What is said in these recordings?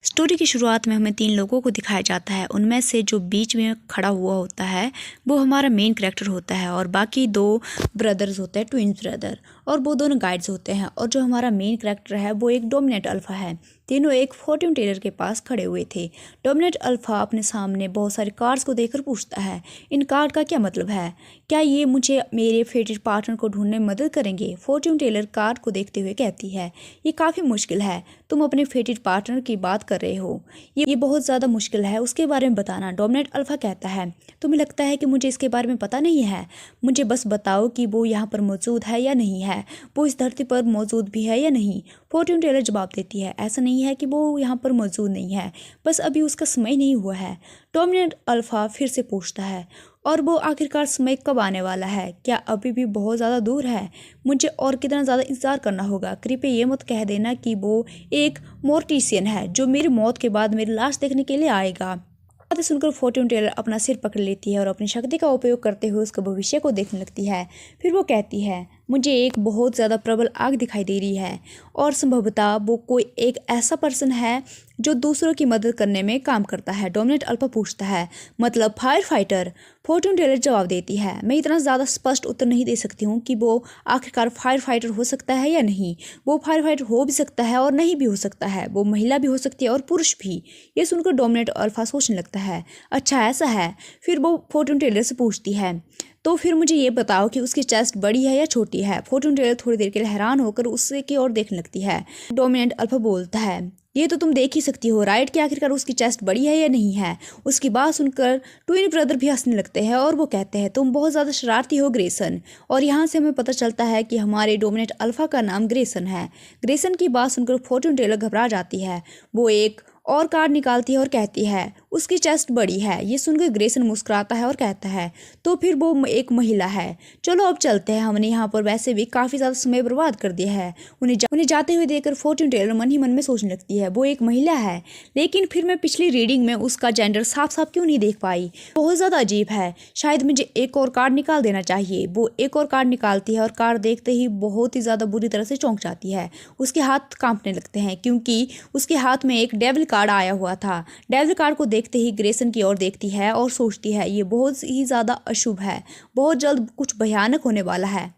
Story की शुरुआत में हमें 3 लोगों को दिखाया जाता है। उनमें से जो बीच में खड़ा हुआ होता है वो हमारा मेन कैरेक्टर होता है और बाकी 2 ब्रदर्स होते हैं, ट्विन्स ब्रदर, और वो दोनों गाइड्स होते हैं। और जो हमारा मेन कैरेक्टर है वो एक डोमिनेट अल्फा है। तीनों एक फॉर्ट्यून टेलर के पास खड़े हुए थे। डोमिनेट अल्फा अपने सामने बहुत सारे कार्ड्स को देखकर पूछता है, इन कार्ड का क्या मतलब है? क्या ये मुझे मेरे फेवरेट पार्टनर को ढूंढने में मदद करेंगे? फॉर्ट्यून टेलर कार्ड को देखते हुए कहती है, ये काफ़ी मुश्किल है, तुम अपने फेवरेट पार्टनर की बात कर रहे हो, ये बहुत ज़्यादा मुश्किल है, उसके बारे में बताना। डोमिनेट अल्फा कहता है, तुम्हें लगता है कि मुझे इसके बारे में पता नहीं है? मुझे बस बताओ कि वो यहाँ पर मौजूद है या नहीं है, वो इस धरती पर मौजूद भी है या नहीं। फॉर्ट्यून टेलर जवाब देती है, ऐसा नहीं है कि वो यहाँ पर मौजूद नहीं है, बस अभी उसका समय नहीं हुआ है। डोमिनेट अल्फा फिर से पूछता है, और वो आखिरकार समय कब आने वाला है? क्या अभी भी बहुत ज़्यादा दूर है? मुझे और कितना ज़्यादा इंतज़ार करना होगा? कृपया ये मत कह देना कि वो एक मोर्टिशियन है जो मेरी मौत के बाद मेरी लाश देखने के लिए आएगा। बातें सुनकर फॉर्ट्यून टेलर अपना सिर पकड़ लेती है और अपनी शक्ति का उपयोग करते हुए उसके भविष्य को देखने लगती है। फिर वो कहती है, मुझे एक बहुत ज़्यादा प्रबल आग दिखाई दे रही है और संभवतः वो कोई एक ऐसा पर्सन है जो दूसरों की मदद करने में काम करता है। डोमिनेट अल्फा पूछता है, मतलब फायर फाइटर? फॉर्ट्यून टेलर जवाब देती है, मैं इतना ज़्यादा स्पष्ट उत्तर नहीं दे सकती हूँ कि वो आखिरकार फायर फाइटर हो सकता है या नहीं। वो फायर फाइटर हो भी सकता है और नहीं भी हो सकता है, वो महिला भी हो सकती है और पुरुष भी। ये सुनकर डोमिनेट अल्फा सोचने लगता है, अच्छा ऐसा है। फिर वो फॉर्ट्यून टेलर से पूछती है, तो फिर मुझे ये बताओ कि उसकी चेस्ट बड़ी है या छोटी है? फॉर्ट्यून टेलर थोड़ी देर के लिए हैरान होकर उससे की ओर देखने लगती है। डोमिनेट अल्फा बोलता है, ये तो तुम देख ही सकती हो, राइट, कि आखिरकार उसकी चेस्ट बड़ी है या नहीं है। उसकी बात सुनकर ट्विन ब्रदर भी हंसने लगते हैं और वो कहते हैं, तुम बहुत ज़्यादा शरारती हो ग्रेसन। और यहाँ से हमें पता चलता है कि हमारे डोमिनेट अल्फा का नाम ग्रेसन है। ग्रेसन की बात सुनकर फॉर्ट्यून टेलर घबरा जाती है। वो एक और कार्ड निकालती है और कहती है, उसकी चेस्ट बड़ी है। ये सुनकर ग्रेसन मुस्कुराता है और कहता है, तो फिर वो एक महिला है। चलो अब चलते हैं, हमने यहाँ पर वैसे भी काफ़ी ज़्यादा समय बर्बाद कर दिया है। उन्हें जाते हुए देखकर फॉर्ट्यून टेलर मन ही मन में सोचने लगती है, वो एक महिला है, लेकिन फिर मैं पिछली रीडिंग में उसका जेंडर साफ साफ क्यों नहीं देख पाई? बहुत ज़्यादा अजीब है, शायद मुझे एक और कार्ड निकाल देना चाहिए। वो एक और कार्ड निकालती है और कार्ड देखते ही बहुत ही ज़्यादा बुरी तरह से चौंक जाती है। उसके हाथ कांपने लगते हैं क्योंकि उसके हाथ में एक डेविल कार्ड आया हुआ था। डेविल कार्ड को देखते ही ग्रेसन की ओर देखती है और सोचती है, ये बहुत ही ज़्यादा अशुभ है, बहुत जल्द कुछ भयानक होने वाला है।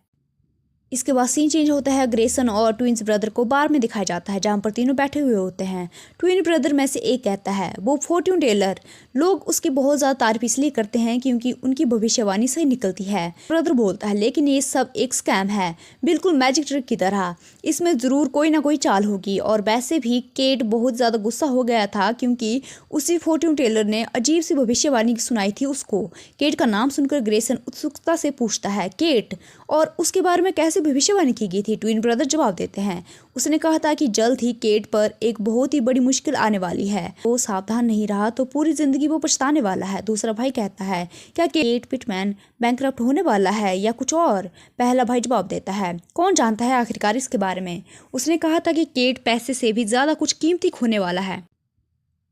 इसके बाद सीन चेंज होता है। ग्रेसन और ट्विन्स ब्रदर को बार में दिखाया जाता है जहाँ पर तीनों बैठे हुए होते हैं। ट्विन ब्रदर में से एक कहता है, वो फॉर्ट्यून टेलर, लोग उसकी बहुत ज़्यादा तारीफ इसलिए करते हैं क्योंकि उनकी भविष्यवाणी सही निकलती है। ब्रदर बोलता है, लेकिन ये सब एक स्कैम है, बिल्कुल मैजिक ट्रिक की तरह, इसमें ज़रूर कोई ना कोई चाल होगी। और वैसे भी केट बहुत ज़्यादा गुस्सा हो गया था क्योंकि उसी फॉर्ट्यून टेलर ने अजीब सी भविष्यवाणी सुनाई थी उसको। केट का नाम सुनकर ग्रेसन उत्सुकता से पूछता है, केट, और उसके बारे में कैसे भविष्यवाणी की गई थी? ट्विन ब्रदर जवाब देते हैं, उसने कहा था कि जल्द ही केट पर एक बहुत ही बड़ी मुश्किल आने वाली है, वो सावधान नहीं रहा तो पूरी जिंदगी वो पछताने वाला है। दूसरा भाई कहता है, क्या केट पिटमैन बैंकरप्ट होने वाला है या कुछ और? पहला भाई जवाब देता है, कौन जानता है आखिरकार इसके बारे में। उसने कहा था कि केट पैसे से भी ज़्यादा कुछ कीमती खोने वाला है,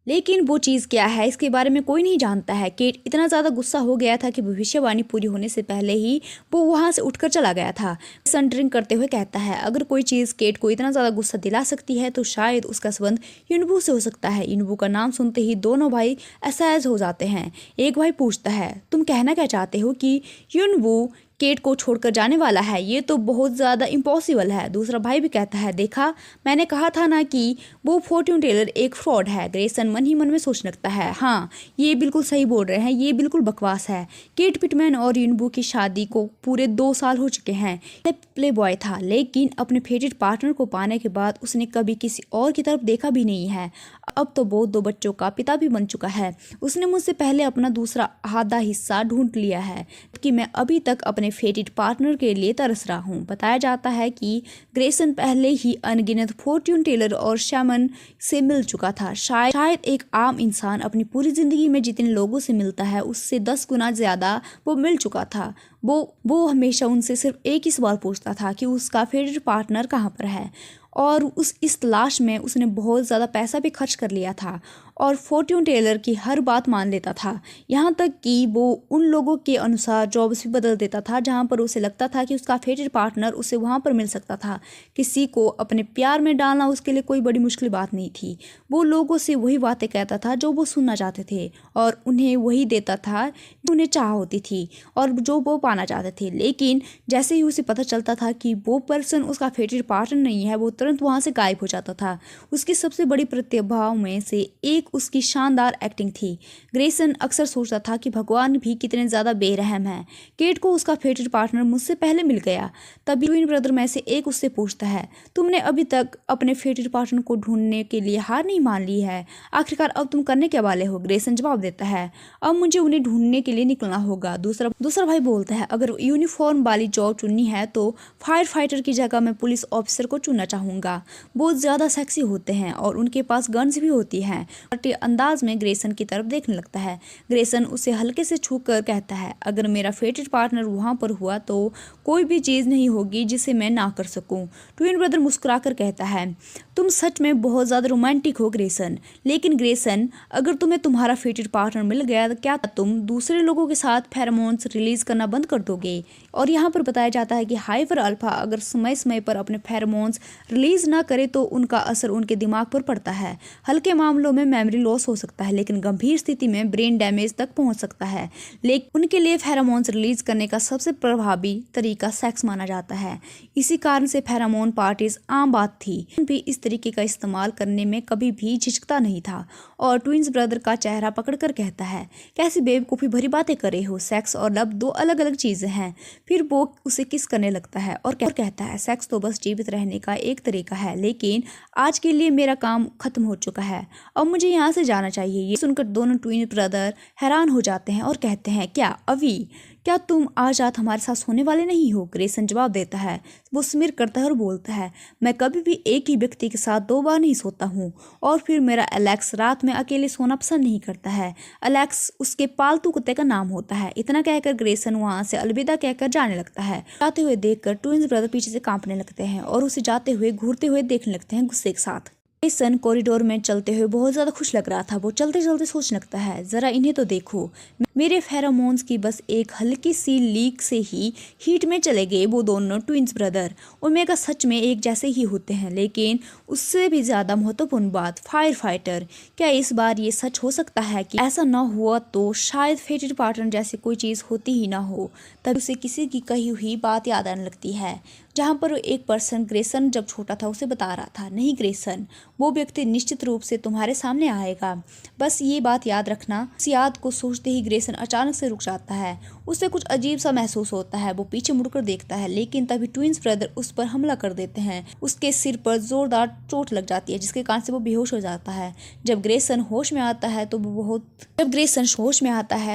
लेकिन वो चीज़ क्या है इसके बारे में कोई नहीं जानता है। केट इतना ज़्यादा गुस्सा हो गया था कि भविष्यवाणी पूरी होने से पहले ही वो वहाँ से उठकर चला गया था। सन ड्रिंक करते हुए कहता है, अगर कोई चीज़ केट को इतना ज़्यादा गुस्सा दिला सकती है तो शायद उसका संबंध युनबू से हो सकता है। युनबू का नाम सुनते ही दोनों भाई असहज हो जाते हैं। एक भाई पूछता है, तुम कहना क्या चाहते हो कि युनबू केट को छोड़कर जाने वाला है? ये तो बहुत ज़्यादा इम्पॉसिबल है। दूसरा भाई भी कहता है, देखा, मैंने कहा था ना कि वो फॉर्ट्यून टेलर एक फ्रॉड है। ग्रेसन मन ही मन में सोचने लगता है, हाँ, ये बिल्कुल सही बोल रहे हैं, ये बिल्कुल बकवास है। केट पिटमैन और युनबू की शादी को पूरे 2 साल हो चुके हैं। प्ले बॉय था, लेकिन अपने फेवरेट पार्टनर को पाने के बाद उसने कभी किसी और की तरफ देखा भी नहीं है। अब तो वो 2 बच्चों का पिता भी बन चुका है। उसने मुझसे पहले अपना दूसरा आधा हिस्सा ढूंढ लिया है कि मैं अभी तक अपने फेवरेट पार्टनर के लिए तरस रहा हूँ। बताया जाता है कि ग्रेसन पहले ही अनगिनत फॉर्ट्यून टेलर और शैमन से मिल चुका था। शायद एक आम इंसान अपनी पूरी जिंदगी में जितने लोगों से मिलता है उससे 10 गुना ज्यादा वो मिल चुका था। वो हमेशा उनसे सिर्फ एक ही सवाल पूछता था कि उसका फेवरेट पार्टनर कहाँ पर है, और इस तलाश में उसने बहुत ज़्यादा पैसा भी खर्च कर लिया था और फॉर्च्यून टेलर की हर बात मान लेता था, यहाँ तक कि वो उन लोगों के अनुसार जॉब्स भी बदल देता था जहाँ पर उसे लगता था कि उसका फेवरेट पार्टनर उसे वहाँ पर मिल सकता था। किसी को अपने प्यार में डालना उसके लिए कोई बड़ी मुश्किल बात नहीं थी। वो लोगों से वही बातें कहता था जो वो सुनना चाहते थे और उन्हें वही देता था जो उन्हें चाह होती थी और जो वो पाना चाहते थे। लेकिन जैसे ही उसे पता चलता था कि वो पर्सन उसका फेवरेट पार्टनर नहीं है, वो तुरंत वहाँ से गायब हो जाता था। उसकी सबसे बड़ी प्रतिभाओं में से एक उसकी शानदार एक्टिंग थी। ग्रेसन अक्सर सोचता था कि भगवान भी कितने ज़्यादा बेरहम है। केट को उसका फेवरेट पार्टनर मुझसे पहले मिल गया। तभी ट्विन ब्रदर में से एक उससे पूछता है, तुमने अभी तक अपने फेवरेट पार्टनर को ढूंढने के लिए हार नहीं मान ली है? आखिरकार अब तुम करने के वाले हो? ग्रेसन जवाब देता है, अब मुझे उन्हें ढूंढने के लिए निकलना होगा। दूसरा भाई बोलता है, अगर यूनिफॉर्म वाली जॉब चुननी है तो फायर फाइटर की जगह मैं पुलिस ऑफिसर को चुनना चाहूँगा। बहुत ज़्यादा सेक्सी होते हैं और उनके पास गन्स भी होती हैं। अंदाज में ग्रेसन की तरफ देखने लगता है। ग्रेसन उसे हल्के से छू कर कहता है, अगर मेरा फेवरेट पार्टनर वहाँ पर हुआ तो कोई भी चीज़ नहीं होगी जिसे मैं ना कर सकूँ। ट्विन ब्रदर मुस्कुराकर कहता है, तुम सच में बहुत ज़्यादा रोमांटिक हो ग्रेसन। लेकिन ग्रेसन, अगर तुम्हें तुम्हारा फेवरेट पार्टनर मिल गया तो क्या तुम दूसरे लोगों के साथ फेरोमोन्स रिलीज करना बंद कर दोगे? और यहाँ पर बताया जाता है कि हाइपर अल्फा अगर समय समय पर अपने फेरोमोन्स रिलीज ना करे तो उनका असर उनके दिमाग पर पड़ता है। हल्के मामलों में मेमोरी लॉस हो सकता है, लेकिन गंभीर स्थिति में ब्रेन डैमेज तक पहुंच सकता है। लेकिन उनके लिए फेरोमोन्स रिलीज करने का सबसे प्रभावी तरीका सेक्स माना जाता है। इसी कारण से फेरोमोन पार्टीज आम बात थी। भी इस तरीके का इस्तेमाल करने में कभी भी झिझकता नहीं था और ट्विन्स ब्रदर का चेहरा पकड़कर कहता है, कैसी बेवकूफ़ी भरी बातें करे हो? सेक्स और लव दो अलग अलग चीज़ें हैं। फिर वो उसे किस करने लगता है और कहता है, सेक्स तो बस जीवित रहने का एक तरीका है, लेकिन आज के लिए मेरा काम खत्म हो चुका है, अब मुझे यहाँ से जाना चाहिए। ये सुनकर दोनों ट्विन ब्रदर हैरान हो जाते हैं और कहते हैं, क्या अभी क्या तुम आज रात हमारे साथ सोने वाले नहीं हो? ग्रेसन जवाब देता है। वो स्मिर करता है और बोलता है, मैं कभी भी एक ही व्यक्ति के साथ दो बार नहीं सोता हूँ। और फिर मेरा एलेक्स रात में अकेले सोना पसंद नहीं करता है। एलेक्स उसके पालतू कुत्ते का नाम होता है। इतना कहकर ग्रेसन वहाँ से अलविदा कहकर जाने लगता है। जाते हुए देखकर ट्विन्स ब्रदर पीछे से कांपने लगते हैं और उसे जाते हुए घूरते हुए देखने लगते हैं गुस्से के साथ। ग्रेसन कॉरिडोर में चलते हुए बहुत ज़्यादा खुश लग रहा था। वो चलते चलते सोचने लगता है, ज़रा इन्हें तो देखो, मेरे फेरोमोन्स की बस एक हल्की सी लीक से ही हीट में चले गए वो दोनों ट्विन्स ब्रदर। ओमेगा सच में एक जैसे ही होते हैं, लेकिन उससे भी ज़्यादा महत्वपूर्ण बात, फायर फाइटर। क्या इस बार ये सच हो सकता है कि ऐसा ना हुआ तो शायद फेवरेट पार्टनर जैसी कोई चीज़ होती ही ना हो? तब उसे किसी की कही हुई बात याद आने लगती है, जहाँ पर एक पर्सन ग्रेसन जब छोटा था उसे बता रहा था, नहीं ग्रेसन, वो व्यक्ति निश्चित रूप से तुम्हारे सामने आएगा, बस ये बात याद रखना। इस याद को सोचते ही ग्रेसन अचानक से रुक जाता है। उसे कुछ अजीब सा महसूस होता है। वो पीछे मुड़कर देखता है, लेकिन तभी ट्विन्स ब्रदर उस पर हमला कर देते हैं। उसके सिर पर जोरदार चोट लग जाती है, जिसके कारण से वो बेहोश हो जाता है। जब ग्रेसन होश में आता है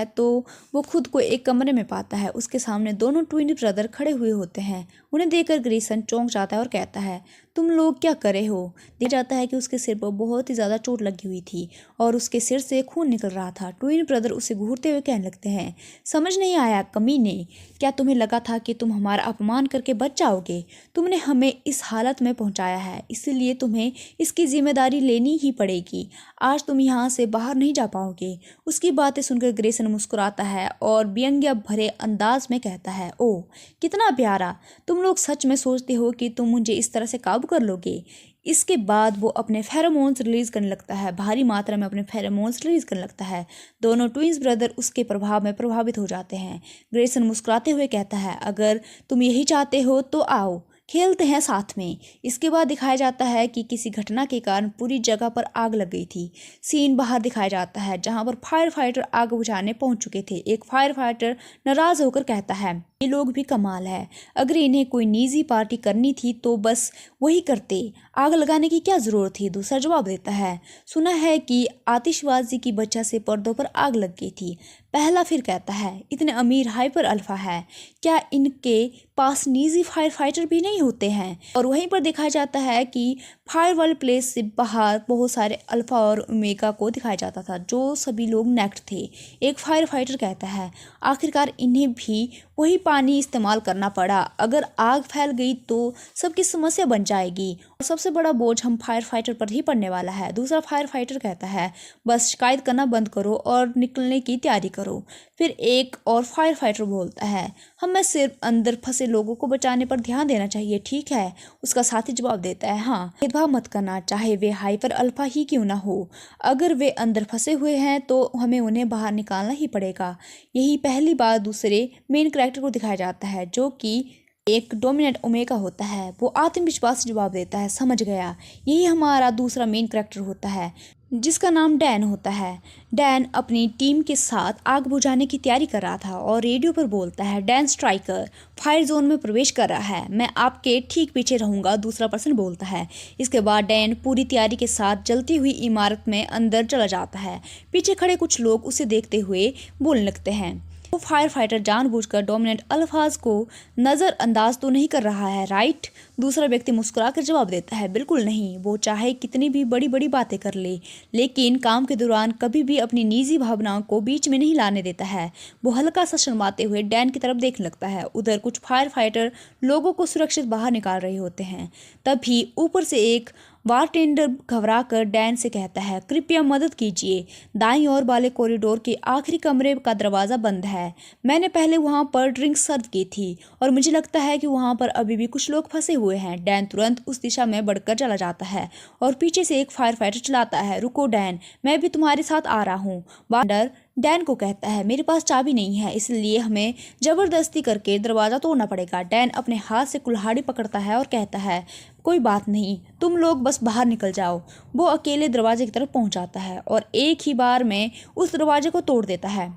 तो वो खुद को एक कमरे में पाता है। उसके सामने दोनों ट्विन ब्रदर खड़े हुए होते हैं। उन्हें देखकर ग्रेसन चौंक जाता है और कहता है, तुम लोग क्या करे हो? देखा जाता है कि उसके सिर पर बहुत ही ज़्यादा चोट लगी हुई थी और उसके सिर से खून निकल रहा था। ट्विन ब्रदर उसे घूरते हुए कहने लगते हैं, समझ नहीं आया कमीने, क्या तुम्हें लगा था कि तुम हमारा अपमान करके बच जाओगे? तुमने हमें इस हालत में पहुंचाया है, इसलिए तुम्हें इसकी जिम्मेदारी लेनी ही पड़ेगी। आज तुम यहाँ से बाहर नहीं जा पाओगे। उसकी बातें सुनकर ग्रेसन मुस्कुराता है और व्यंग्य भरे अंदाज में कहता है, ओह कितना प्यारा, तुम लोग सच में सोचते हो कि तुम मुझे इस तरह से काबू कर लोगे? इसके बाद वो अपने फेरोमोन्स रिलीज करने लगता है, भारी मात्रा में अपने फेरोमोन्स रिलीज करने लगता है। दोनों ट्विन्स ब्रदर उसके प्रभाव में प्रभावित हो जाते हैं। ग्रेसन मुस्कुराते हुए कहता है, अगर तुम यही चाहते हो तो आओ, खेलते हैं साथ में। इसके बाद दिखाया जाता है कि किसी घटना के कारण पूरी जगह पर आग लग गई थी। सीन बाहर दिखाया जाता है, जहां पर फायर फाइटर आग बुझाने पहुंच चुके थे। एक फायर फाइटर नाराज होकर कहता है, ये लोग भी कमाल है, अगर इन्हें कोई निजी पार्टी करनी थी तो बस वही करते, आग लगाने की क्या जरूरत थी? दूसरा जवाब देता है, सुना है कि आतिशबाजी की वजह से पर्दों पर आग लग गई थी। पहला फिर कहता है, इतने अमीर हाइपर अल्फा है, क्या इनके पास निजी फायर फाइटर भी नहीं होते हैं? और वहीं पर देखा जाता है कि फायर वाले प्लेस से बाहर बहुत सारे अल्फा और ओमेगा को दिखाया जाता था, जो सभी लोग नेक्ड थे। एक फायर फाइटर कहता है, आखिरकार इन्हें भी वही पानी इस्तेमाल करना पड़ा। अगर आग फैल गई तो सबकी समस्या बन जाएगी और सबसे बड़ा बोझ हम फायर फाइटर पर ही पड़ने वाला है। दूसरा फायर फाइटर कहता है, बस शिकायत करना बंद करो और निकलने की तैयारी करो। फिर एक और फायर फाइटर बोलता है, हमें सिर्फ अंदर फंसे लोगों को बचाने पर ध्यान देना चाहिए, ठीक है? उसका साथी जवाब देता है, हाँ, भेदभाव मत करना, चाहे वे हाइपर अल्फा ही क्यों ना हो। अगर वे अंदर फंसे हुए हैं तो हमें उन्हें बाहर निकालना ही पड़ेगा। यही पहली बार दूसरे मेन कैरेक्टर को दिखाया जाता है, जो कि एक डोमिनेंट ओमेगा होता है। वो आत्मविश्वास से जवाब देता है, समझ गया। यही हमारा दूसरा मेन कैरेक्टर होता है, जिसका नाम डैन होता है। डैन अपनी टीम के साथ आग बुझाने की तैयारी कर रहा था और रेडियो पर बोलता है, डैन स्ट्राइकर फायर जोन में प्रवेश कर रहा है, मैं आपके ठीक पीछे रहूंगा। दूसरा पर्सन बोलता है। इसके बाद डैन पूरी तैयारी के साथ जलती हुई इमारत में अंदर चला जाता है। पीछे खड़े कुछ लोग उसे देखते हुए बोलने लगते हैं, वो फायर फाइटर जानबूझकर डोमिनेंट अल्फाज को नज़रअंदाज तो नहीं कर रहा है, राइट? दूसरा व्यक्ति मुस्कुराकर जवाब देता है, बिल्कुल नहीं। वो चाहे कितनी भी बड़ी बड़ी बातें कर ले, लेकिन काम के दौरान कभी भी अपनी निजी भावनाओं को बीच में नहीं लाने देता है। वो हल्का सा शर्माते हुए डैन की तरफ देखने लगता है। उधर कुछ फायर फाइटर लोगों को सुरक्षित बाहर निकाल रहे होते हैं। तभी ऊपर से एक बारटेंडर घबराकर डैन से कहता है, कृपया मदद कीजिए, दाईं ओर वाले कॉरिडोर के आखिरी कमरे का दरवाज़ा बंद है। मैंने पहले वहां पर ड्रिंक सर्व की थी और मुझे लगता है कि वहां पर अभी भी कुछ लोग फंसे हुए हैं। डैन तुरंत उस दिशा में बढ़कर चला जाता है और पीछे से एक फायर फाइटर चिल्लाता है, रुको डैन, मैं भी तुम्हारे साथ आ रहा हूँ। बारटेंडर डैन को कहता है, मेरे पास चाबी नहीं है, इसलिए हमें जबरदस्ती करके दरवाज़ा तोड़ना पड़ेगा। डैन अपने हाथ से कुल्हाड़ी पकड़ता है और कहता है, कोई बात नहीं, तुम लोग बस बाहर निकल जाओ। वो अकेले दरवाजे की तरफ पहुंच जाता है और एक ही बार में उस दरवाजे को तोड़ देता है।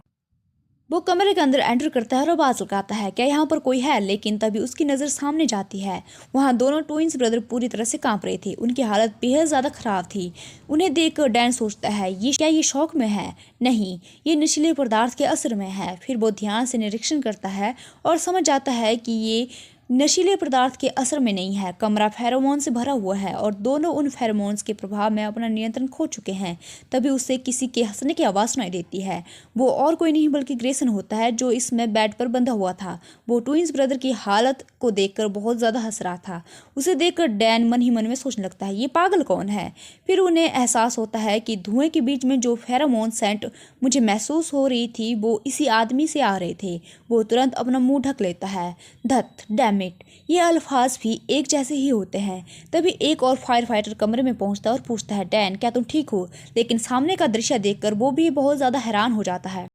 वो कमरे के अंदर एंटर करता है और आवाज़ लगाता है, क्या यहाँ पर कोई है? लेकिन तभी उसकी नज़र सामने जाती है। वहाँ दोनों ट्विंस ब्रदर पूरी तरह से कांप रहे थे। उनकी हालत बेहद ज़्यादा ख़राब थी। उन्हें देखकर डैन सोचता है, ये शौक में है? नहीं, ये नशीले पदार्थ के असर में है। फिर वो ध्यान से निरीक्षण करता है और समझ जाता है कि ये नशीले पदार्थ के असर में नहीं है। कमरा फेरोमोन से भरा हुआ है और दोनों उन फेरोमोन्स के प्रभाव में अपना नियंत्रण खो चुके हैं। तभी उसे किसी के हंसने की आवाज़ सुनाई देती है। वो और कोई नहीं बल्कि ग्रेसन होता है, जो इसमें बेड पर बंधा हुआ था। वो ट्विंस ब्रदर की हालत को देखकर बहुत ज़्यादा हंस रहा था। उसे देखकर डैन मन ही मन में सोचने लगता है, ये पागल कौन है? फिर उन्हें एहसास होता है कि धुएं के बीच में जो फेरोमोन सेंट मुझे महसूस हो रही थी वो इसी आदमी से आ रहे थे। वो तुरंत अपना मुंह ढक लेता है। धत डैमिट, ये अल्फाज भी एक जैसे ही होते हैं। तभी एक और फायर फाइटर कमरे में पहुंचता है और पूछता है, डैन, क्या तुम ठीक हो? लेकिन सामने का दृश्य देखकर वो भी बहुत ज़्यादा हैरान हो जाता है।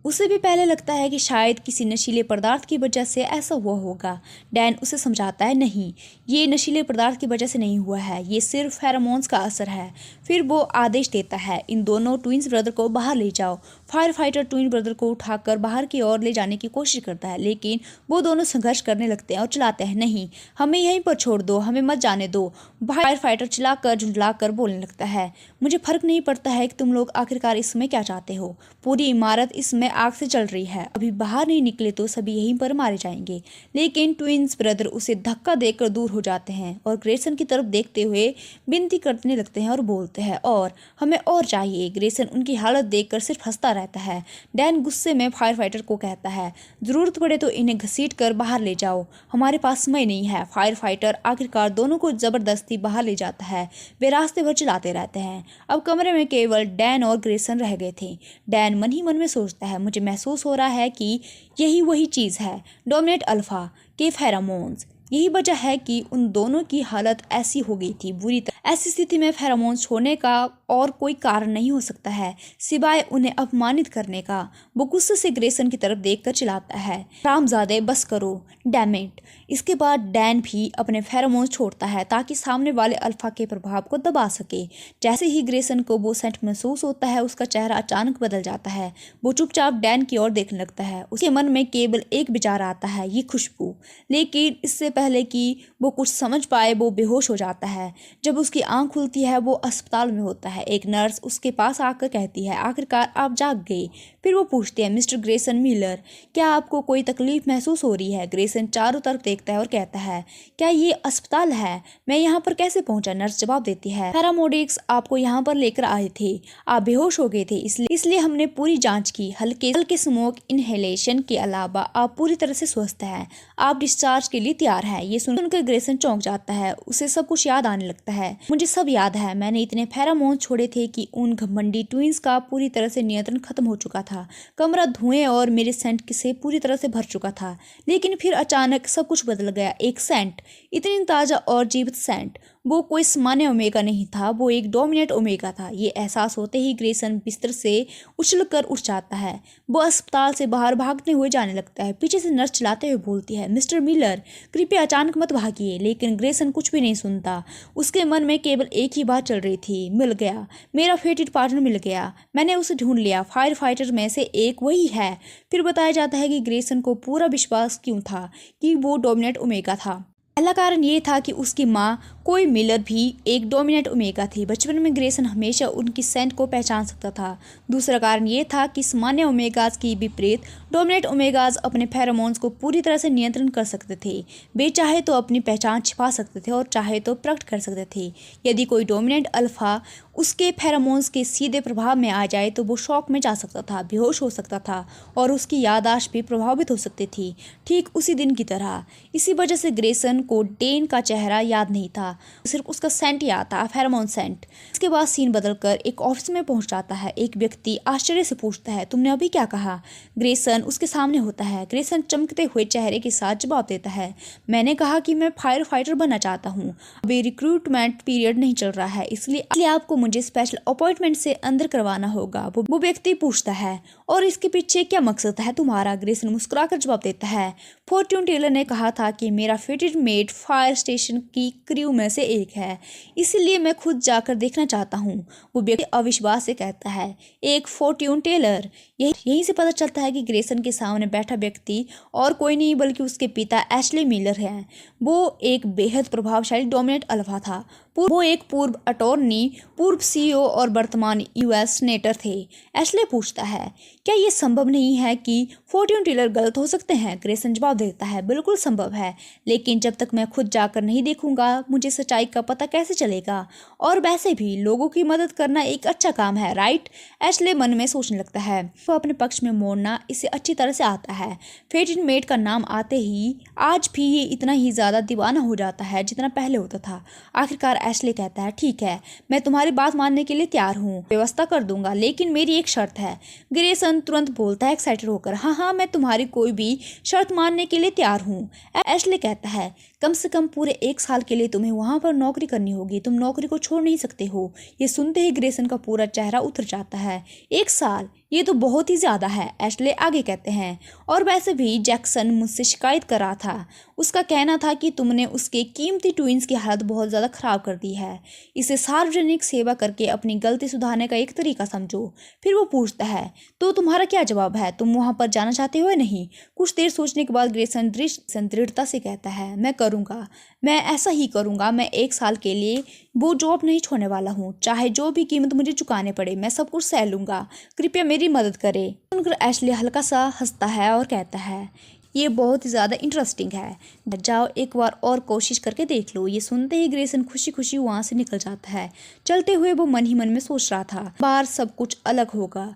उसे भी पहले लगता है कि शायद किसी नशीले पदार्थ की वजह से ऐसा हुआ होगा। डैन उसे समझाता है, नहीं, ये नशीले पदार्थ की वजह से नहीं हुआ है, ये सिर्फ फेरोमोन्स का असर है। फिर वो आदेश देता है, इन दोनों ट्विंस ब्रदर को बाहर ले जाओ। फायर फाइटर ट्विन ब्रदर को उठाकर बाहर की ओर ले जाने की कोशिश करता है, लेकिन वो दोनों संघर्ष करने लगते हैं और चिल्लाते हैं, नहीं, हमें यहीं पर छोड़ दो, हमें मत जाने दो। फायर फाइटर चिल्लाकर झुंझलाकर बोलने लगता है, मुझे फर्क नहीं पड़ता है कि तुम लोग आखिरकार इस समय क्या चाहते हो। पूरी इमारत इसमें आग से जल रही है, अभी बाहर नहीं निकले तो सभी यहीं पर मारे जाएंगे। लेकिन ट्विंस ब्रदर उसे धक्का देकर दूर हो जाते हैं और ग्रेसन की तरफ देखते हुए विनती करने लगते हैं और बोलते हैं, और हमें और चाहिए। ग्रेसन उनकी हालत देखकर सिर्फ हंसता रहता है। डैन गुस्से में फायर फाइटर को कहता है, जरूरत पड़े तो इन्हें घसीट कर बाहर ले जाओ, हमारे पास समय नहीं है। फायर फाइटर आखिरकार दोनों को जबरदस्ती बाहर ले जाता है। वे रास्ते भर चिल्लाते रहते हैं। अब कमरे में केवल डैन और ग्रेसन रह गए थे। डैन मन ही मन में सोचता है, मुझे महसूस हो रहा है कि यही वही चीज़ है, डोमिनेट अल्फा के फेरोमोन्स। यही वजह है कि उन दोनों की हालत ऐसी हो गई थी, बुरी तरह। ऐसी स्थिति में फेरोमोन्स छोड़ने का और कोई कारण नहीं हो सकता है सिवाय उन्हें अपमानित करने का। वो गुस्से से ग्रेसन की तरफ देखकर चिल्लाता है, रामजादे, बस करो, डैमिट। इसके बाद डैन भी अपने फेरोमोन्स छोड़ता है ताकि सामने वाले अल्फा के प्रभाव को दबा सके। जैसे ही ग्रेसन को वो सेंट महसूस होता है, उसका चेहरा अचानक बदल जाता है। वो चुपचाप डैन की ओर देखने लगता है। उसके मन में केवल एक विचार आता है, ये खुशबू। लेकिन इससे पहले कि वो कुछ समझ पाए वो बेहोश हो जाता है। जब उसकी आंख खुलती है वो अस्पताल में होता है। एक नर्स उसके पास आकर कहती है, आखिरकार आप जाग गए। फिर वो पूछते हैं, मिस्टर ग्रेसन मिलर, क्या आपको कोई तकलीफ महसूस हो रही है? ग्रेसन चारों तरफ देखता देखता है और कहता है, क्या ये अस्पताल है? मैं यहाँ पर कैसे पहुंचा? नर्स जवाब देती है, पैरामेडिक्स आपको यहाँ पर लेकर आए थे, आप बेहोश हो गए थे, इसलिए हमने पूरी जांच की। हल्के स्मोक इनहेलेशन के अलावा आप पूरी तरह से स्वस्थ हैं, आप डिस्चार्ज के लिए तैयार हैं। ये सुनकर ग्रेसन चौंक जाता है, उसे सब कुछ याद आने लगता है। मुझे सब याद है, मैंने इतने फेरोमोन्स छोड़े थे कि उन घमंडी ट्विंस का पूरी तरह से नियंत्रण खत्म हो चुका था। कमरा धुएं और मेरे सेंट से पूरी तरह से भर चुका था। लेकिन फिर अचानक सब कुछ बदल गया। एक सेंट, इतनी ताज़ा और जीवित सेंट। वो कोई सामान्य ओमेगा नहीं था, वो एक डोमिनेट ओमेगा था। ये एहसास होते ही ग्रेसन बिस्तर से उछलकर उठ जाता है। वो अस्पताल से बाहर भागते हुए जाने लगता है। पीछे से नर्स चिल्लाते हुए बोलती है, मिस्टर मिलर, कृपया अचानक मत भागिए। लेकिन ग्रेसन कुछ भी नहीं सुनता। उसके मन में केवल एक ही बात चल रही थी, मिल गया, मेरा फेटेड पार्टनर मिल गया, मैंने उसे ढूंढ लिया। फायर फाइटर में से एक वही है। फिर बताया जाता है कि ग्रेसन को पूरा विश्वास क्यों था कि वो डोमिनेट ओमेगा था। पहला कारण ये था कि उसकी माँ कोई मिलर भी एक डोमिनेट ओमेगा थी। बचपन में ग्रेसन हमेशा उनकी सेंट को पहचान सकता था। दूसरा कारण ये था कि सामान्य ओमेगाज की विपरीत डोमिनेट ओमेगाज अपने फेरोमोन्स को पूरी तरह से नियंत्रण कर सकते थे। वे चाहे तो अपनी पहचान छिपा सकते थे और चाहे तो प्रकट कर सकते थे। यदि कोई डोमिनेट अल्फा उसके फेरोमोन्स के सीधे प्रभाव में आ जाए तो वो शॉक में जा सकता था, बेहोश हो सकता था और उसकी याददाश्त भी प्रभावित हो सकती थी, ठीक उसी दिन की तरह। इसी वजह से ग्रेसन को डेन का चेहरा याद नहीं था, सिर्फ उसका सेंट याद था, फेरोमोन सेंट। इसके बाद सीन बदलकर एक ऑफिस में पहुंच जाता है। एक व्यक्ति आश्चर्य से पूछता है, तुमने अभी क्या कहा? ग्रेसन उसके सामने होता है। ग्रेसन चमकते हुए चेहरे के साथ जवाब देता है, मैंने कहा कि मैं फायर फाइटर बनना चाहता हूँ। अभी रिक्रूटमेंट पीरियड नहीं चल रहा है, इसलिए आपको मुझे स्पेशल अपॉइंटमेंट से अंदर करवाना होगा। वो व्यक्ति पूछता है, और इसके पीछे क्या मकसद है तुम्हारा? ग्रेसन मुस्कुराकर जवाब देता है, फॉर्च्यून टेलर ने कहा था कि मेरा फेटेड मेट फायर स्टेशन की क्रू में से एक है, इसलिए मैं खुद जाकर देखना चाहता हूँ। वो व्यक्ति अविश्वास से कहता है, एक फॉर्च्यून टेलर? यहीं से पता चलता है कि ग्रेसन के सामने बैठा व्यक्ति और कोई नहीं बल्कि उसके पिता एशले मिलर हैं। वो एक बेहद प्रभावशाली डोमिनेट अल्फा था। वो एक पूर्व अटॉर्नी, पूर्व सीईओ और वर्तमान यूएस सेनेटर थे। एशले पूछता है, क्या ये संभव नहीं है कि फॉर्च्यून टेलर गलत हो सकते हैं? ग्रेसन जवाब देता है, बिल्कुल संभव है, लेकिन जब तक मैं खुद जाकर नहीं देखूंगा मुझे सच्चाई का पता कैसे चलेगा? और वैसे भी लोगों की मदद करना एक अच्छा काम है, राइट? एशले मन में सोचने लगता है। वो अपने पक्ष में मोड़ना इसे अच्छी तरह से आता है। फेटेड मेट का नाम आते ही आज भी ये इतना ही ज्यादा दीवाना हो जाता है जितना पहले होता था। आखिरकार एशले कहता है, ठीक है, मैं तुम्हारी बात मानने के लिए तैयार हूँ, व्यवस्था कर दूंगा, लेकिन मेरी एक शर्त है। ग्रेसन तुरंत बोलता है एक्साइटेड होकर, हाँ, मैं तुम्हारी कोई भी शर्त मानने के लिए तैयार हूँ। एशले कहता है, कम से कम पूरे 1 साल के लिए तुम्हें वहां पर नौकरी करनी होगी, तुम नौकरी को छोड़ नहीं सकते हो। ये सुनते ही ग्रेसन का पूरा चेहरा उतर जाता है। 1 साल, ये तो बहुत ही ज्यादा है। एशले आगे कहते हैं, और वैसे भी जैक्सन मुझसे शिकायत कर रहा था। उसका कहना था कि तुमने उसके कीमती ट्विंस की हालत बहुत ज़्यादा ख़राब कर दी है। इसे सार्वजनिक सेवा करके अपनी गलती सुधारने का एक तरीका समझो। फिर वो पूछता है, तो तुम्हारा क्या जवाब है? तुम वहाँ पर जाना चाहते हो या नहीं? कुछ देर सोचने के बाद ग्रेसन दृढ़ता से कहता है, मैं करूँगा, मैं ऐसा ही करूँगा। मैं 1 साल के लिए वो जॉब नहीं छोड़ने वाला हूँ, चाहे जो भी कीमत मुझे चुकाने पड़े, मैं सब कुछ सह लूँगा। कृपया मेरी मदद करें। सुनकर एशले हल्का सा हंसता है और कहता है, ये बहुत ही ज़्यादा इंटरेस्टिंग है, जाओ एक बार और कोशिश करके देख लो। ये सुनते ही ग्रेसन खुशी खुशी वहाँ से निकल जाता है। चलते हुए वो मन ही मन में सोच रहा था, बार सब कुछ अलग होगा,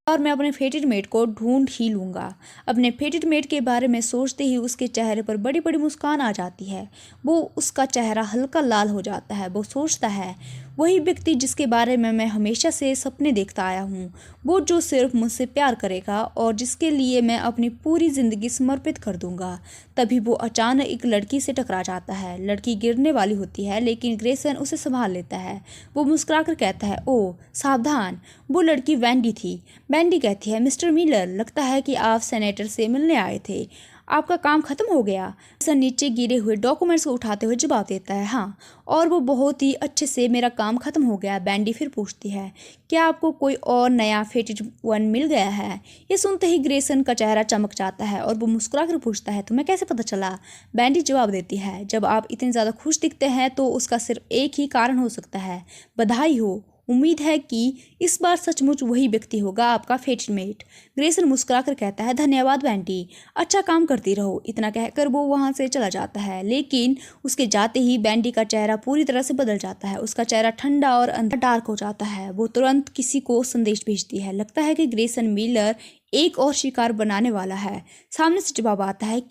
और मैं अपने फेटेड मेट को ढूंढ ही लूँगा। अपने फेटेड मेट के बारे में सोचते ही उसके चेहरे पर बड़ी बड़ी मुस्कान आ जाती है। वो उसका चेहरा हल्का लाल हो जाता है। वो सोचता है, वही व्यक्ति जिसके बारे में मैं हमेशा से सपने देखता आया हूँ, वो जो सिर्फ मुझसे प्यार करेगा और जिसके लिए मैं अपनी पूरी ज़िंदगी समर्पित कर दूंगा। तभी वो अचानक एक लड़की से टकरा जाता है। लड़की गिरने वाली होती है, लेकिन ग्रेसन उसे संभाल लेता है। वो मुस्कुराकर कहता है, ओह सावधान। वो लड़की वैंडी थी। वैंडी कहती है, मिस्टर मिलर, लगता है कि आप सेनेटर से मिलने आए थे, आपका काम खत्म हो गया। ग्रेसन नीचे गिरे हुए डॉक्यूमेंट्स को उठाते हुए जवाब देता है, हाँ, और वो बहुत ही अच्छे से, मेरा काम खत्म हो गया। बैंडी फिर पूछती है, क्या आपको कोई और नया फेटेड वन मिल गया है? ये सुनते ही ग्रेसन का चेहरा चमक जाता है और वो मुस्कुराकर पूछता है, तुम्हें कैसे पता चला? बैंडी जवाब देती है, जब आप इतने ज़्यादा खुश दिखते हैं तो उसका सिर्फ एक ही कारण हो सकता है, बधाई हो। उम्मीद है कि इस बार सचमुच वही व्यक्ति होगा आपका फेटमेट। ग्रेसन मुस्कुराकर कहता है, धन्यवाद बैंडी, अच्छा काम करती रहो। इतना कहकर वो वहाँ से चला जाता है, लेकिन उसके जाते ही बैंडी का चेहरा पूरी तरह से बदल जाता है। उसका चेहरा ठंडा और अंदर डार्क हो जाता है। वो तुरंत किसी को संदेश भेजती है। लगता है कि ग्रेसन मिलर एक और शिकार बनाने वाला है। सामने से जवाब आता है,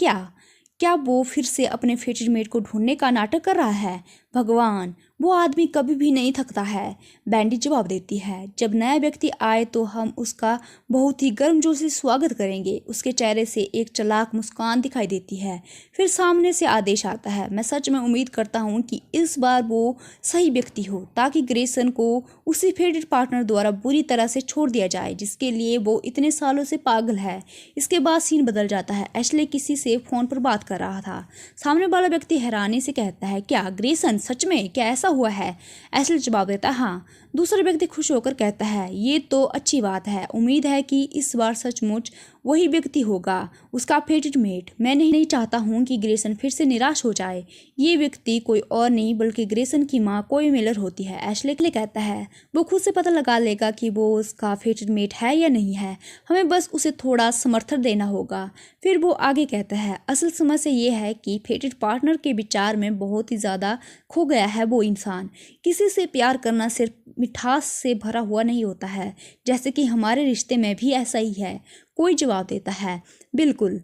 क्या वो फिर से अपने फेटमेट को ढूंढने का नाटक कर रहा है? भगवान, वो आदमी कभी भी नहीं थकता है। बैंडी जवाब देती है, जब नया व्यक्ति आए तो हम उसका बहुत ही गर्मजोशी से स्वागत करेंगे। उसके चेहरे से एक चालाक मुस्कान दिखाई देती है। फिर सामने से आदेश आता है, मैं सच में उम्मीद करता हूँ कि इस बार वो सही व्यक्ति हो, ताकि ग्रेसन को उसी फेटेड पार्टनर द्वारा बुरी तरह से छोड़ दिया जाए जिसके लिए वो इतने सालों से पागल है। इसके बाद सीन बदल जाता है। एशले किसी से फोन पर बात कर रहा था। सामने वाला व्यक्ति हैरानी से कहता है, क्या ग्रेसन सच में, क्या ऐसा हुआ है? एशले जवाब देता है, हाँ। दूसरा व्यक्ति खुश होकर कहता है, ये तो अच्छी बात है। उम्मीद है कि इस बार सचमुच वही व्यक्ति होगा उसका फेटमेट। मैं नहीं चाहता हूँ कि ग्रेसन फिर से निराश हो जाए। ये व्यक्ति कोई और नहीं बल्कि ग्रेसन की माँ कोई मिलर होती है। एशले कहता है, वो खुद से पता लगा लेगा कि वो उसका फेटमेट है या नहीं है। हमें बस उसे थोड़ा समर्थन देना होगा। फिर वो आगे कहता है, असल समस्या ये है कि फेटेड पार्टनर के विचार में बहुत ही ज़्यादा खो गया है वो इंसान। किसी से प्यार करना सिर्फ मिठास से भरा हुआ नहीं होता है, जैसे कि हमारे रिश्ते में भी ऐसा ही है। कोई जवाब देता है, बिल्कुल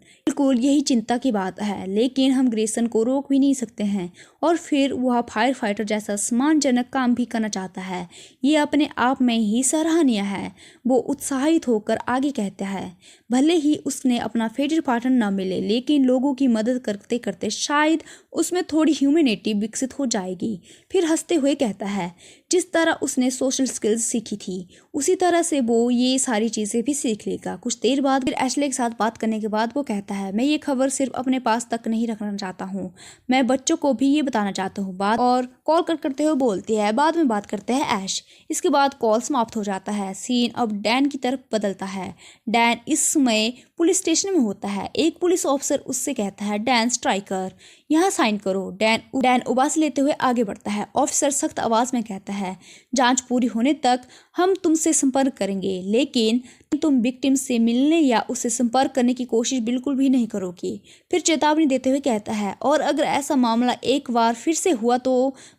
यही चिंता की बात है, लेकिन हम ग्रेसन को रोक भी नहीं सकते हैं। और फिर वह फायर फाइटर जैसा सम्मानजनक काम भी करना चाहता है। ये अपने आप में ही सराहनीय है। वो उत्साहित होकर आगे कहता है, भले ही उसने अपना फेटेड पार्टनर न मिले, लेकिन लोगों की मदद करते करते शायद उसमें थोड़ी ह्यूमैनिटी विकसित हो जाएगी। फिर हंसते हुए कहता है, जिस तरह उसने सोशल स्किल्स सीखी थी उसी तरह से वो ये सारी चीज़ें भी सीख लेगा। कुछ देर बाद फिर एशले के साथ बात करने के बाद वो कहता है, मैं ये खबर सिर्फ अपने पास तक नहीं रखना चाहता हूँ, मैं बच्चों को भी ये बताना चाहता हूँ। बात और कॉल करते हुए बोलती है, बाद में बात करते हैं ऐश। इसके बाद कॉल समाप्त हो जाता है। सीन अब डैन की तरफ बदलता है। डैन इस समय पुलिस स्टेशन में होता है। एक पुलिस ऑफिसर उससे कहता है, डैन स्ट्राइकर, यहाँ साइन करो। डैन उबास लेते हुए आगे बढ़ता है। ऑफिसर सख्त आवाज में कहता है, जांच पूरी होने तक हम तुमसे संपर्क करेंगे, लेकिन तुम विक्टिम से मिलने या उससे संपर्क करने की कोशिश बिल्कुल भी नहीं करोगी। फिर चेतावनी देते हुए कहता है, और अगर ऐसा मामला एक बार फिर से हुआ तो।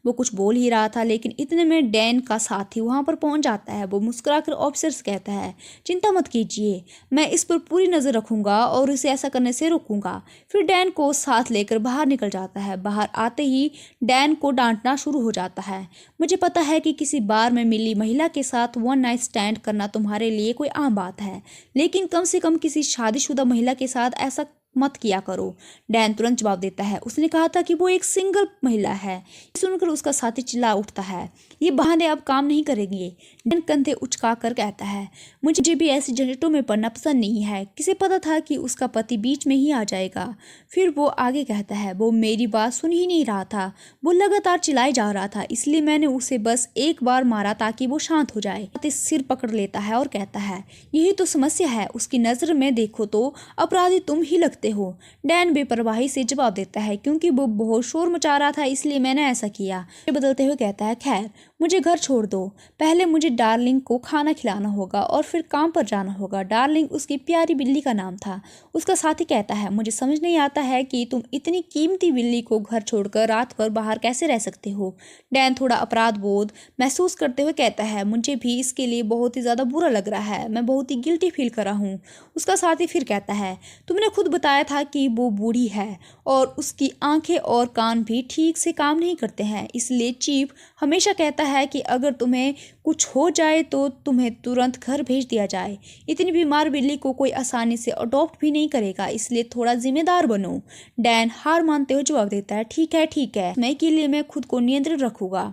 वो कुछ बोल ही रहा था, लेकिन इतने में डैन का साथी वहां पर पहुंच जाता है। वो मुस्कुराकर ऑफिसर से कहता है, चिंता मत कीजिए, मैं इस पर पूरी नजर रखूंगा और उसे ऐसा करने से रोकूंगा। फिर डैन को साथ लेकर बाहर निकल जाता है। बाहर आते ही डैन को डांटना शुरू हो जाता है, मुझे पता है कि किसी बार में मिली महिला के साथ वन नाइट स्टैंड करना तुम्हारे लिए कोई आम बात है, लेकिन कम से कम किसी शादीशुदा महिला के साथ ऐसा मत किया करो। डैन तुरंत जवाब देता है, उसने कहा था कि वो एक सिंगल महिला है। सुनकर उसका साथी चिल्ला उठता है, ये बहाने अब काम नहीं करेंगे। डैन कंधे उचका कर कहता है, मुझे भी ऐसी झंझटों में पड़ना पसंद नहीं है। किसे पता था कि उसका पति बीच में ही आ जाएगा। फिर वो आगे कहता है, वो मेरी बात सुन ही नहीं रहा था, वो लगातार चिल्लाए जा रहा था, इसलिए मैंने उसे बस एक बार मारा ताकि वो शांत हो जाए। सिर पकड़ लेता है और कहता है, यही तो समस्या है, उसकी नजर में देखो तो अपराधी तुम ही लगते हो। डैन बेपरवाही से जवाब देता है, क्योंकि वो बहुत शोर मचा रहा था इसलिए मैंने ऐसा किया। बदलते हुए कहता है, खैर मुझे घर छोड़ दो, पहले मुझे डार्लिंग को खाना खिलाना होगा और फिर काम पर जाना होगा। डार्लिंग उसकी प्यारी बिल्ली का नाम था। उसका साथी कहता है, मुझे समझ नहीं आता है कि तुम इतनी कीमती बिल्ली को घर छोड़कर रात भर बाहर कैसे रह सकते हो। डैन थोड़ा अपराध बोध महसूस करते हुए कहता है, मुझे भी इसके लिए बहुत ही ज़्यादा बुरा लग रहा है, मैं बहुत ही गिल्टी फील कर रहा हूँ। उसका साथी फिर कहता है, तुमने खुद बताया था कि वो बूढ़ी है और उसकी आंखें और कान भी ठीक से काम नहीं करते हैं, इसलिए चीफ हमेशा कहता है कि अगर तुम्हें कुछ हो जाए तो तुम्हें तुरंत घर भेज दिया जाए। इतनी बीमार बिल्ली को कोई आसानी से अडॉप्ट भी नहीं करेगा, इसलिए थोड़ा जिम्मेदार बनो। डैन हार मानते हुए जवाब देता है, ठीक है, मैं के लिए मैं खुद को नियंत्रित रखूंगा।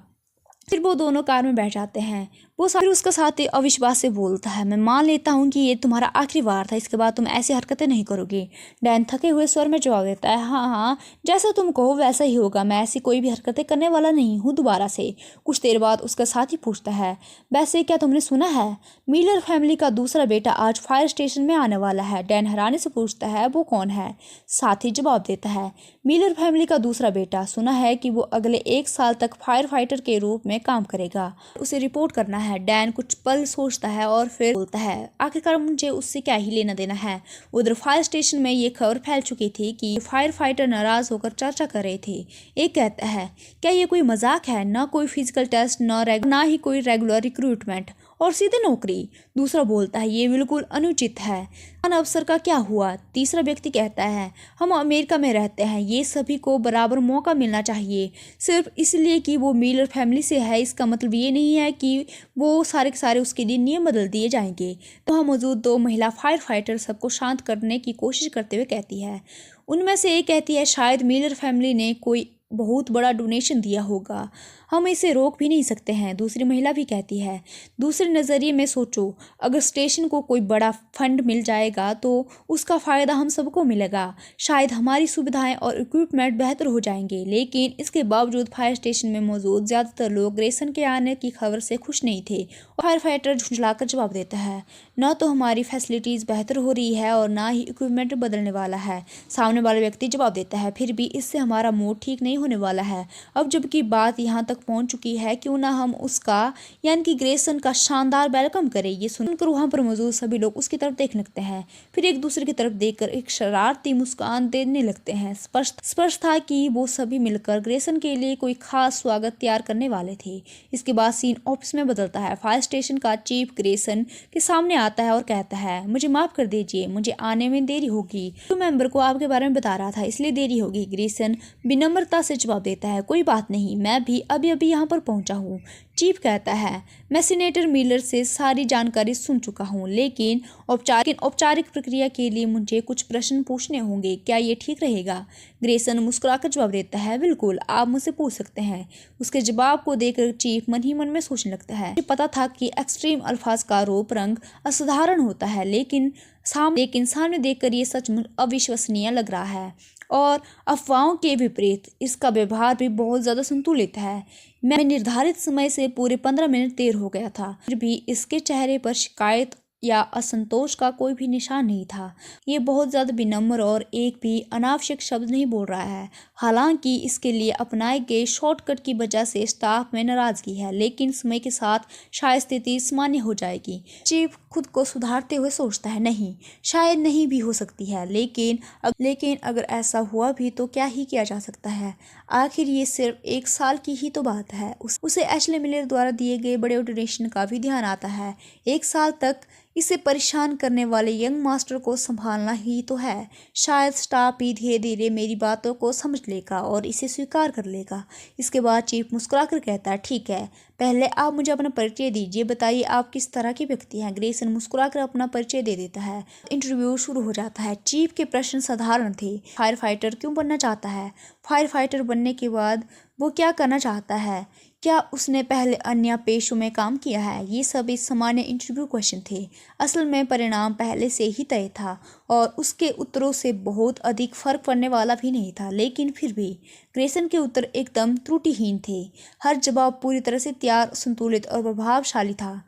फिर वो दोनों कार में बैठ जाते हैं। वो फिर उसका साथी अविश्वास से बोलता है, मैं मान लेता हूँ कि ये तुम्हारा आखिरी बार था, इसके बाद तुम ऐसी हरकतें नहीं करोगे। डैन थके हुए स्वर में जवाब देता है, हाँ, जैसा तुम कहो वैसा ही होगा, मैं ऐसी कोई भी हरकतें करने वाला नहीं हूँ दोबारा से। कुछ देर बाद उसका साथी पूछता है, वैसे क्या तुमने सुना है, मिलर फैमिली का दूसरा बेटा आज फायर स्टेशन में आने वाला है। डैन हैरानी से पूछता है, वो कौन है? साथी जवाब देता है, मिलर फैमिली का दूसरा बेटा, सुना है कि वो अगले 1 साल तक फायर फाइटर के रूप में काम करेगा, उसे रिपोर्ट करना है है। डैन कुछ पल सोचता है और फिर बोलता है, आखिरकार मुझे उससे क्या ही लेना देना है। उधर फायर स्टेशन में ये खबर फैल चुकी थी कि फायर फाइटर नाराज होकर चर्चा कर रहे थे। एक कहता है, क्या ये कोई मजाक है? ना कोई फिजिकल टेस्ट, ना ही कोई रेगुलर रिक्रूटमेंट और सीधे नौकरी। दूसरा बोलता है, ये बिल्कुल अनुचित है। अफसर का क्या हुआ? तीसरा व्यक्ति कहता है, हम अमेरिका में रहते हैं, ये सभी को बराबर मौका मिलना चाहिए। सिर्फ इसलिए कि वो मिलर फैमिली से है, इसका मतलब ये नहीं है कि वो सारे के सारे उसके लिए नियम बदल दिए जाएंगे। वहाँ मौजूद दो महिला फायर फाइटर सबको शांत करने की कोशिश करते हुए कहती है। उनमें से एक कहती है, शायद मिलर फैमिली ने कोई बहुत बड़ा डोनेशन दिया होगा, हम इसे रोक भी नहीं सकते हैं। दूसरी महिला भी कहती है, दूसरे नज़रिए में सोचो, अगर स्टेशन को कोई बड़ा फंड मिल जाएगा तो उसका फ़ायदा हम सबको मिलेगा। शायद हमारी सुविधाएं और इक्विपमेंट बेहतर हो जाएंगे। लेकिन इसके बावजूद फायर स्टेशन में मौजूद ज़्यादातर लोग ग्रेसन के आने की खबर से खुश नहीं थे। फायर फाइटर झुंझलाकर जवाब देता है, न तो हमारी फैसिलिटीज़ बेहतर हो रही है और ना ही इक्विपमेंट बदलने वाला है। सामने वाला व्यक्ति जवाब देता है, फिर भी इससे हमारा मूड ठीक नहीं होने वाला है। अब जबकि बात यहाँ तक पहुंच चुकी है, क्यों ना हम उसका यानी कि ग्रेसन का शानदार वेलकम करें। ये सुनकर वहां पर मौजूद सभी लोग उसकी तरफ देखने लगते हैं, फिर एक दूसरे की तरफ देखकर एक शरारती मुस्कान देने लगते हैं। स्पष्ट था कि वो सभी मिलकर ग्रेसन के लिए कोई खास स्वागत तैयार करने वाले थे। इसके बाद सीन ऑफिस में बदलता है। फायर स्टेशन का चीफ ग्रेसन के सामने आता है और कहता है, मुझे माफ कर दीजिए, मुझे आने में देरी होगी। तो मेंबर को आपके बारे में बता रहा था, इसलिए देरी होगी। ग्रेसन विनम्रता से जवाब देता है, कोई बात नहीं, मैं भी अभी यहाँ पर पहुंचा हूँ। चीफ कहता है, मैं सीनेटर मिलर से सारी जानकारी सुन चुका हूँ, लेकिन औपचारिक प्रक्रिया के लिए मुझे कुछ प्रश्न पूछने होंगे, क्या ये ठीक रहेगा? ग्रेसन मुस्कुराकर जवाब देता है, बिल्कुल, आप मुझसे पूछ सकते हैं। उसके जवाब को देखकर चीफ मन ही मन में सोचने लगता है। मुझे पता था कि एक्सट्रीम अल्फाज का रूप रंग असाधारण होता है, लेकिन सामने देखकर ये सचमुच अविश्वसनीय लग रहा है। और अफवाहों के विपरीत इसका व्यवहार भी बहुत ज़्यादा संतुलित है। मैं निर्धारित समय से पूरे 15 मिनट देर हो गया था, फिर भी इसके चेहरे पर शिकायत या असंतोष का कोई भी निशान नहीं था। ये बहुत ज़्यादा विनम्र और एक भी अनावश्यक शब्द नहीं बोल रहा है। हालांकि इसके लिए अपनाए गए शॉर्टकट की वजह से स्टाफ में नाराज़गी है, लेकिन समय के साथ शायद स्थिति सामान्य हो जाएगी। चीफ खुद को सुधारते हुए सोचता है, नहीं, शायद नहीं भी हो सकती है, लेकिन अगर ऐसा हुआ भी तो क्या ही किया जा सकता है। आखिर ये सिर्फ 1 साल की ही तो बात है। उसे एशले मिलर द्वारा दिए गए बड़े डोनेशन का भी ध्यान आता है। 1 साल तक इसे परेशान करने वाले यंग मास्टर को संभालना ही तो है। शायद स्टाफ भी धीरे धीरे मेरी बातों को समझ लेगा और इसे स्वीकार कर लेगा। इसके बाद चीफ मुस्कुराकर कहता है, ठीक है, पहले आप मुझे अपना परिचय दीजिए, बताइए आप किस तरह के व्यक्ति हैं। ग्रेसन मुस्कुराकर अपना परिचय दे देता है। इंटरव्यू शुरू हो जाता है। चीफ के प्रश्न साधारण थे। फायर फाइटर क्यों बनना चाहता है? फायर फाइटर बनने के बाद वो क्या करना चाहता है? क्या उसने पहले अन्य पेशों में काम किया है? ये सभी सामान्य इंटरव्यू क्वेश्चन थे। असल में परिणाम पहले से ही तय था और उसके उत्तरों से बहुत अधिक फर्क पड़ने वाला भी नहीं था, लेकिन फिर भी ग्रेसन के उत्तर एकदम त्रुटिहीन थे। हर जवाब पूरी तरह से तैयार, संतुलित और प्रभावशाली था।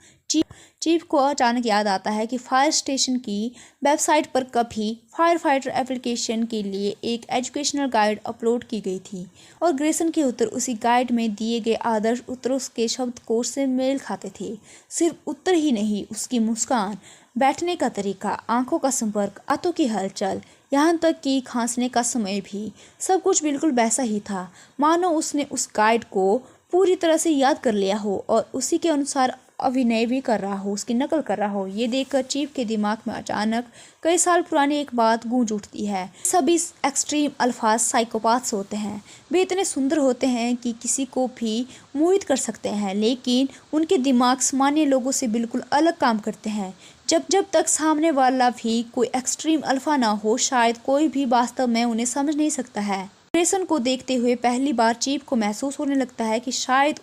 चीफ को अचानक याद आता है कि फायर स्टेशन की वेबसाइट पर कभी फायर फाइटर एप्लीकेशन के लिए एक एजुकेशनल गाइड अपलोड की गई थी और ग्रेसन के उत्तर उसी गाइड में दिए गए आदर्श उत्तरों के शब्दकोश से मेल खाते थे। सिर्फ उत्तर ही नहीं, उसकी मुस्कान, बैठने का तरीका, आंखों का संपर्क, हाथों की हलचल, यहाँ तक कि खांसने का समय भी, सब कुछ बिल्कुल वैसा ही था, मानो उसने उस गाइड को पूरी तरह से याद कर लिया हो और उसी के अनुसार अभिनय भी कर रहा हो, उसकी नकल कर रहा हो। ये देखकर चीफ के दिमाग में अचानक कई साल पुरानी एक बात गूंज उठती है। सभी एक्सट्रीम अल्फाज साइकोपाथ्स होते हैं। वे इतने सुंदर होते हैं कि किसी को भी मोहित कर सकते हैं, लेकिन उनके दिमाग सामान्य लोगों से बिल्कुल अलग काम करते हैं। जब तक सामने वाला भी कोई एक्सट्रीम अल्फा ना हो, शायद कोई भी वास्तव में उन्हें समझ नहीं सकता है। ग्रेसन को देखते हुए पहली बार चीफ को महसूस होने लगता है कि शायद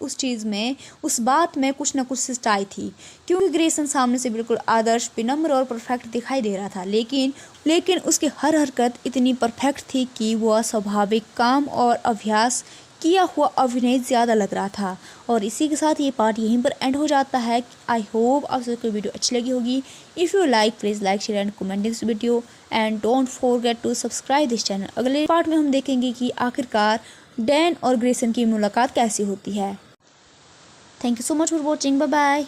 उस बात में कुछ न कुछ सच्चाई थी, क्योंकि ग्रेसन सामने से बिल्कुल आदर्श, विनम्र और परफेक्ट दिखाई दे रहा था, लेकिन उसकी हर हरकत इतनी परफेक्ट थी कि वह स्वाभाविक काम और अभ्यास किया हुआ अभिनय ज़्यादा लग रहा था। और इसी के साथ ये पार्ट यहीं पर एंड हो जाता है। आई होप आप सबको वीडियो अच्छी लगी होगी। If you like, please like, share and comment this video and don't forget to subscribe this channel. अगले पार्ट में हम देखेंगे कि आखिरकार डैन और ग्रेसन की मुलाकात कैसी होती है। Thank you so much for watching. Bye bye.